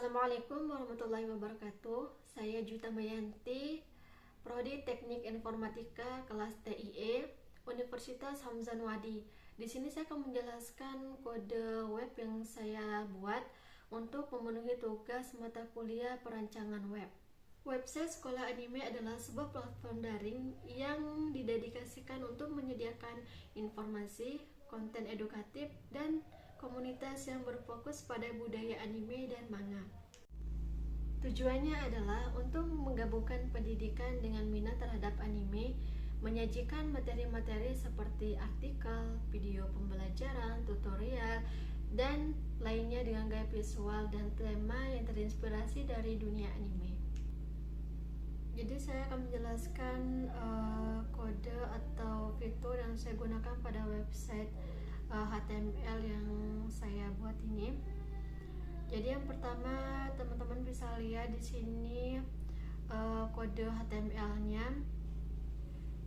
Assalamualaikum warahmatullahi wabarakatuh. Saya Juta Mayanti, Prodi Teknik Informatika kelas TIE, Universitas Hamzah Wadi. Di sini saya akan menjelaskan kode web yang saya buat untuk memenuhi tugas mata kuliah perancangan web. Website sekolah anime adalah sebuah platform daring yang didedikasikan untuk menyediakan informasi, konten edukatif, dan komunitas yang berfokus pada budaya anime dan manga. Tujuannya adalah untuk menggabungkan pendidikan dengan minat terhadap anime, menyajikan materi-materi seperti artikel, video pembelajaran, tutorial, dan lainnya dengan gaya visual dan tema yang terinspirasi dari dunia anime. Jadi saya akan menjelaskan kode atau fitur yang saya gunakan pada website HTML yang saya buat ini. Jadi yang pertama teman-teman bisa lihat di sini kode HTML-nya.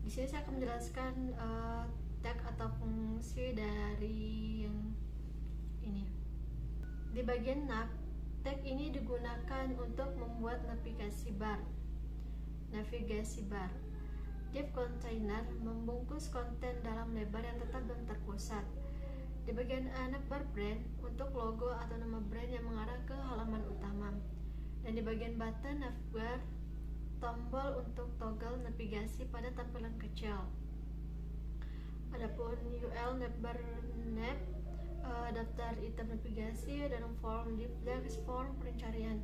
Di sini saya akan menjelaskan tag atau fungsi dari yang ini. Di bagian nav, tag ini digunakan untuk membuat navigasi bar. Div container membungkus konten dalam lebar yang tetap dan terpusat. Di bagian navbar brand untuk logo atau nama brand yang mengarah ke halaman utama. Dan di bagian button navbar, tombol untuk toggle navigasi pada tampilan kecil. Adapun UL navbar nav, daftar item navigasi dan form di flash form pencarian.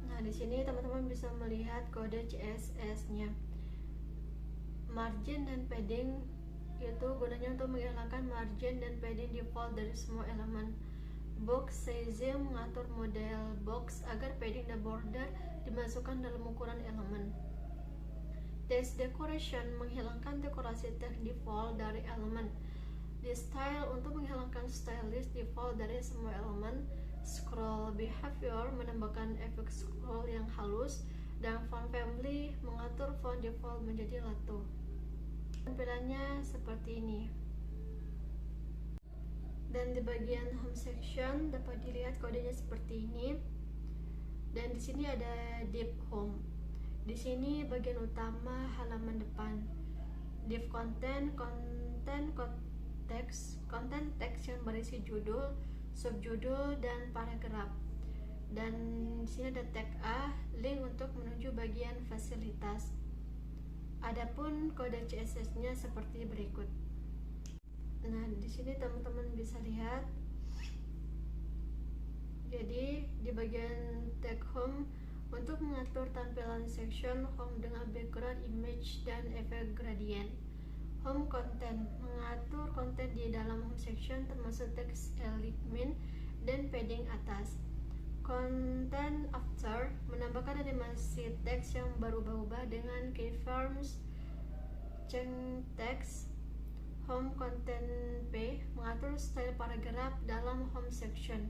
Nah, di sini teman-teman bisa melihat kode CSS-nya. Margin dan padding itu gunanya untuk menghilangkan margin dan padding default dari semua elemen. Box sizing mengatur model box agar padding dan border dimasukkan dalam ukuran elemen. Text decoration menghilangkan dekorasi teks default dari elemen. Di style untuk menghilangkan stylist default dari semua elemen. Scroll behavior menambahkan efek scroll yang halus, dan font family mengatur font default menjadi lato. Tampilannya seperti ini. Dan di bagian home section dapat dilihat kodenya seperti ini. Dan di sini ada div home. Di sini bagian utama halaman depan. Div content teks yang berisi judul, subjudul, dan paragraf. Dan di sini ada tag A, link untuk menuju bagian fasilitas. Adapun kode CSS-nya seperti berikut. Nah, di sini teman-teman bisa lihat. Jadi di bagian tag home untuk mengatur tampilan section home dengan background image dan efek gradient. Home content mengatur konten di dalam home section termasuk teks element dan padding atas. Content after menambahkan animasi teks yang berubah-ubah dengan keyframes, change text. Home content P mengatur style paragraf dalam home section.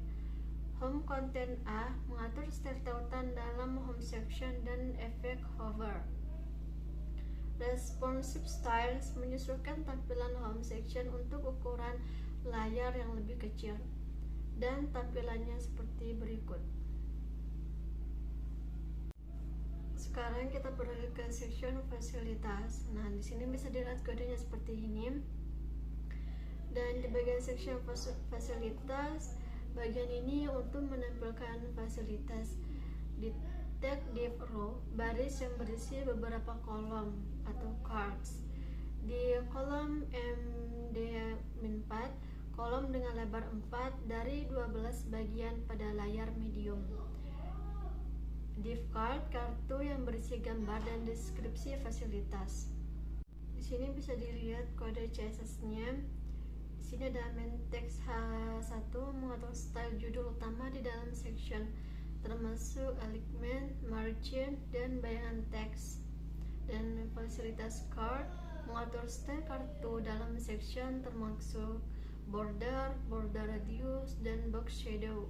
Home content A mengatur style tautan dalam home section dan efek hover. Responsive styles menyesuaikan tampilan home section untuk ukuran layar yang lebih kecil. Dan tampilannya seperti berikut. Sekarang kita beralih ke section fasilitas. Nah, di sini bisa dilihat kodenya seperti ini. Dan di bagian section fasilitas, bagian ini untuk menampilkan fasilitas. Di tag div row, baris yang berisi beberapa kolom atau cards. Di kolom MD-4, kolom dengan lebar 4 dari 12 bagian pada layar medium. Div card, kartu yang berisi gambar dan deskripsi fasilitas. Di sini bisa dilihat kode CSS-nya. Di sini ada main text H1 mengatur style judul utama di dalam section, termasuk alignment, margin, dan bayangan teks. Dan fasilitas card mengatur style kartu dalam section termasuk border, border radius, dan box shadow.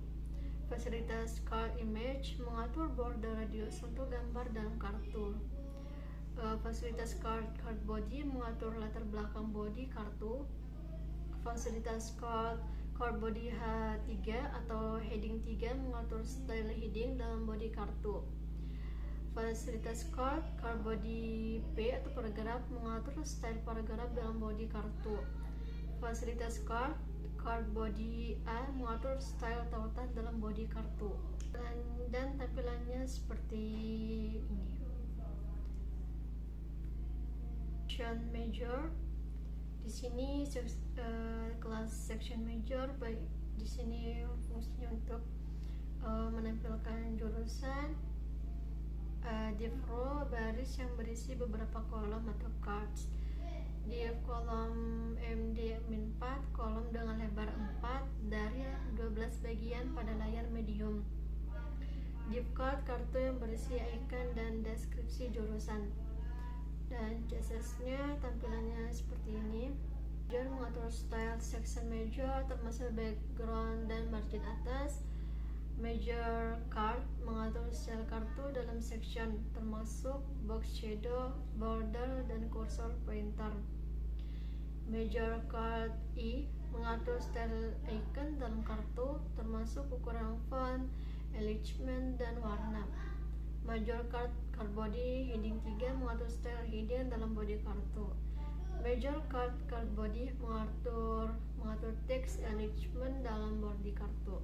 Fasilitas card image mengatur border radius untuk gambar dalam kartu. Fasilitas card body mengatur latar belakang body kartu. Fasilitas card Card body H3 atau heading 3 mengatur style heading dalam body kartu. Fasilitas card body P atau paragraf mengatur style paragraf dalam body kartu. Fasilitas card body A mengatur style tautan dalam body kartu. Dan tampilannya seperti ini. Section major. Di sini kelas section major, baik di sini fungsinya untuk menampilkan jurusan, div row baris yang berisi beberapa kolom atau cards, div kolom MD-4 kolom dengan lebar 4 dari 12 bagian pada layar medium, div card kartu yang berisi icon dan deskripsi jurusan. Dan CSS-nya tampilannya seperti ini. Major mengatur style section major termasuk background dan margin atas. Major card mengatur style kartu dalam section termasuk box shadow, border, dan cursor pointer. Major card E mengatur style icon dalam kartu termasuk ukuran font, alignment, dan warna. Major card body heading 3 mengatur style heading dalam body kartu. Major card body mengatur teks alignment dalam body kartu.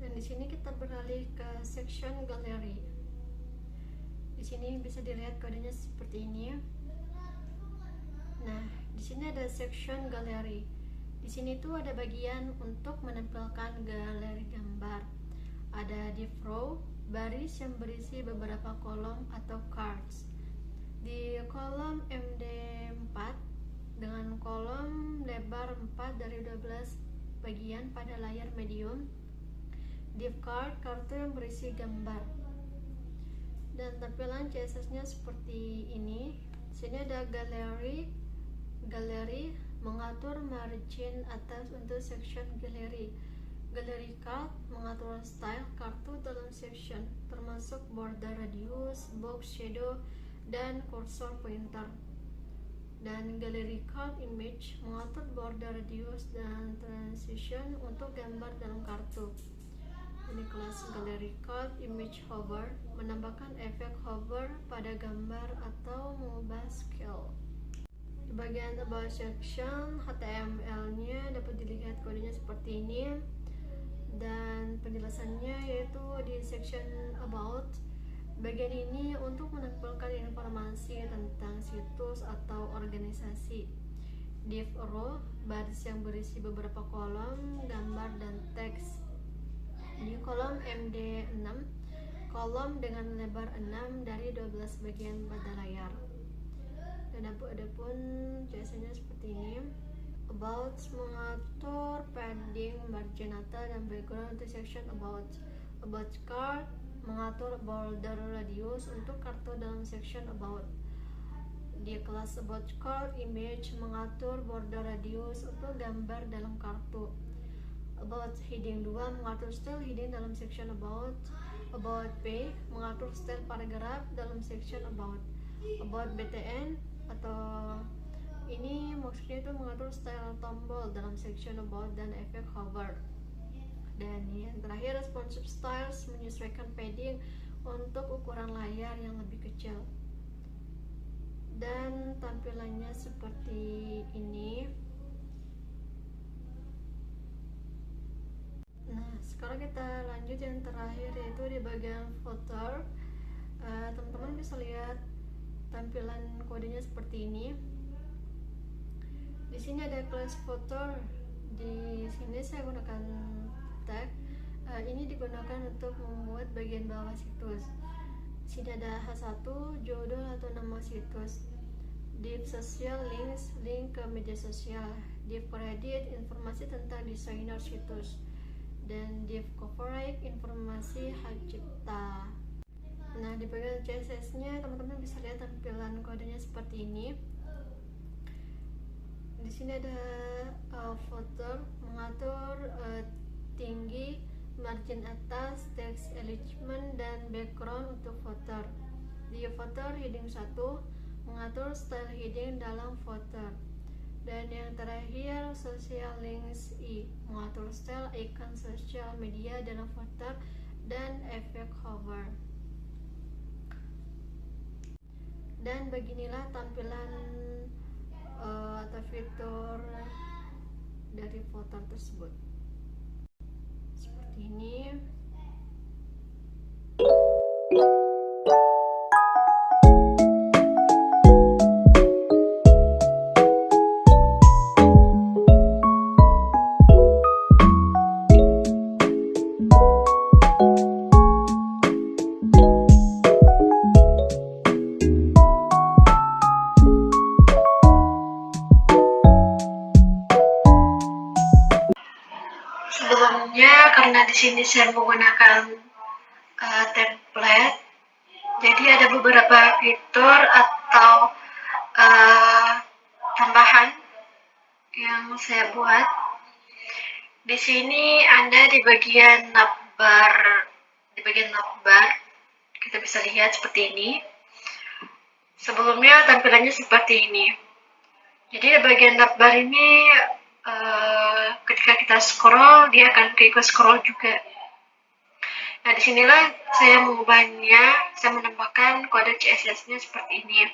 Dan di sini kita beralih ke section gallery. Di sini bisa dilihat kodenya seperti ini. Nah, di sini ada section gallery. Di sini tuh ada bagian untuk menampilkan galeri gambar. Ada div row, baris yang berisi beberapa kolom atau cards. Di kolom MD4 dengan kolom lebar 4 dari 12 bagian pada layar medium, div card kartu yang berisi gambar. Dan tampilan CSS-nya seperti ini. Di sini ada galeri mengatur margin atas untuk section galeri. Gallery card mengatur style kartu dalam section termasuk border radius, box shadow, dan cursor pointer. Dan gallery card image mengatur border radius dan transition untuk gambar dalam kartu. Ini kelas gallery card image hover menambahkan efek hover pada gambar atau mengubah scale. Di bagian about section HTML-nya dapat dilihat kodenya seperti ini. Dan penjelasannya yaitu di section about. Bagian ini untuk menampilkan informasi tentang situs atau organisasi. Div row, baris yang berisi beberapa kolom, gambar, dan teks. Di kolom MD6, kolom dengan lebar 6 dari 12 bagian pada layar. Dan adapun CSS-nya seperti ini. About mengatur padding, margin atas, dan background untuk section about. About card mengatur border radius untuk kartu dalam section about. Di kelas about card image mengatur border radius untuk gambar dalam kartu. About heading 2 mengatur style heading dalam section about. About P mengatur style paragraf dalam section about. About BTN atau ini maksudnya itu mengatur style tombol dalam section about dan efek hover. Dan yang terakhir, responsive styles menyesuaikan padding untuk ukuran layar yang lebih kecil. Dan tampilannya seperti ini. Nah, sekarang kita lanjut yang terakhir, yaitu di bagian footer. Teman-teman bisa lihat tampilan kodenya seperti ini. Di sini ada class footer. Di sini saya gunakan tag. Ini digunakan untuk membuat bagian bawah situs. Di sini ada H1, judul atau nama situs. Div sosial, links, link ke media sosial. Div credit, informasi tentang desainer situs. Dan div copyright, informasi hak cipta. Nah, di bagian CSS-nya teman-teman bisa lihat tampilan kodenya seperti ini. Di sini ada footer mengatur tinggi, margin atas, text alignment, dan background untuk footer. Di footer heading 1 mengatur style heading dalam footer. Dan yang terakhir, social links I, mengatur style ikon sosial media dalam footer dan efek hover. Dan beginilah tampilan atau fitur dari footer tersebut. Seperti ini. Sebelumnya, karena di sini saya menggunakan template, jadi ada beberapa fitur atau tambahan yang saya buat. Di sini Anda di bagian navbar, kita bisa lihat seperti ini. Sebelumnya tampilannya seperti ini. Jadi di bagian navbar ini ketika kita scroll, dia akan keikut scroll juga. Nah, disinilah saya mengubahnya, saya menambahkan kode CSS-nya seperti ini.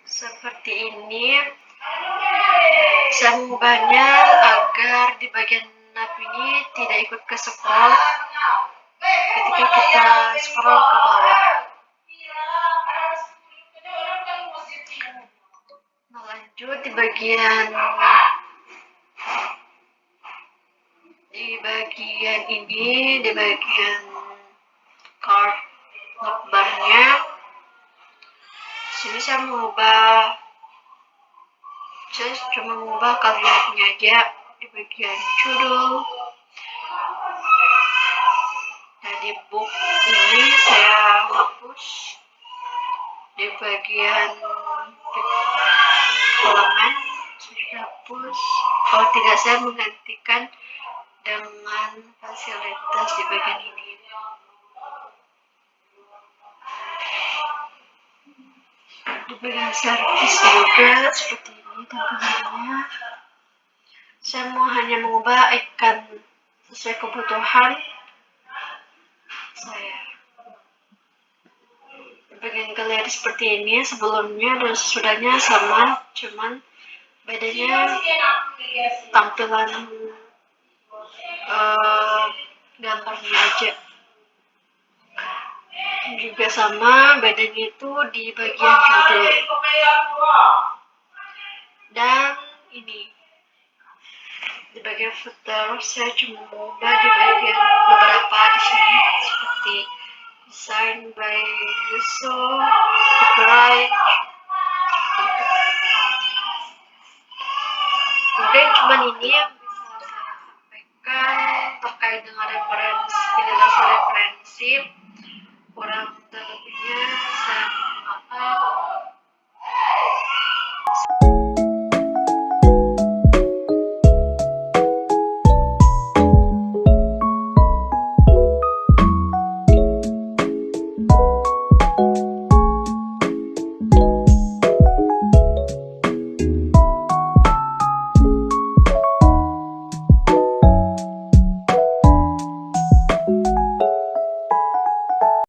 Seperti ini. Saya mengubahnya agar di bagian nav ini tidak ikut ke scroll ketika kita scroll ke bawah. Nah, lanjut di bagian ini, di bagian card navbarnya, sini saya cuma mengubah kalimatnya aja di bagian judul. Nah, di book ini saya hapus di bagian halaman, saya hapus. Kalau tidak, saya menggantikan dengan fasilitas di bagian ini. Di bagian servis juga seperti ini tampilannya. Saya hanya mengubah icon sesuai kebutuhan saya. Di bagian galeri seperti ini, sebelumnya dan sesudahnya sama, cuman bedanya tampilan gambarnya aja. Juga sama, bedanya itu di bagian judul. Dan ini di bagian footer, saya cuma mengubah di bagian beberapa di sini seperti design by Yusuf, copyright. Mungkin cuma ini yang bisa saya sampaikan terkait dengan referensi.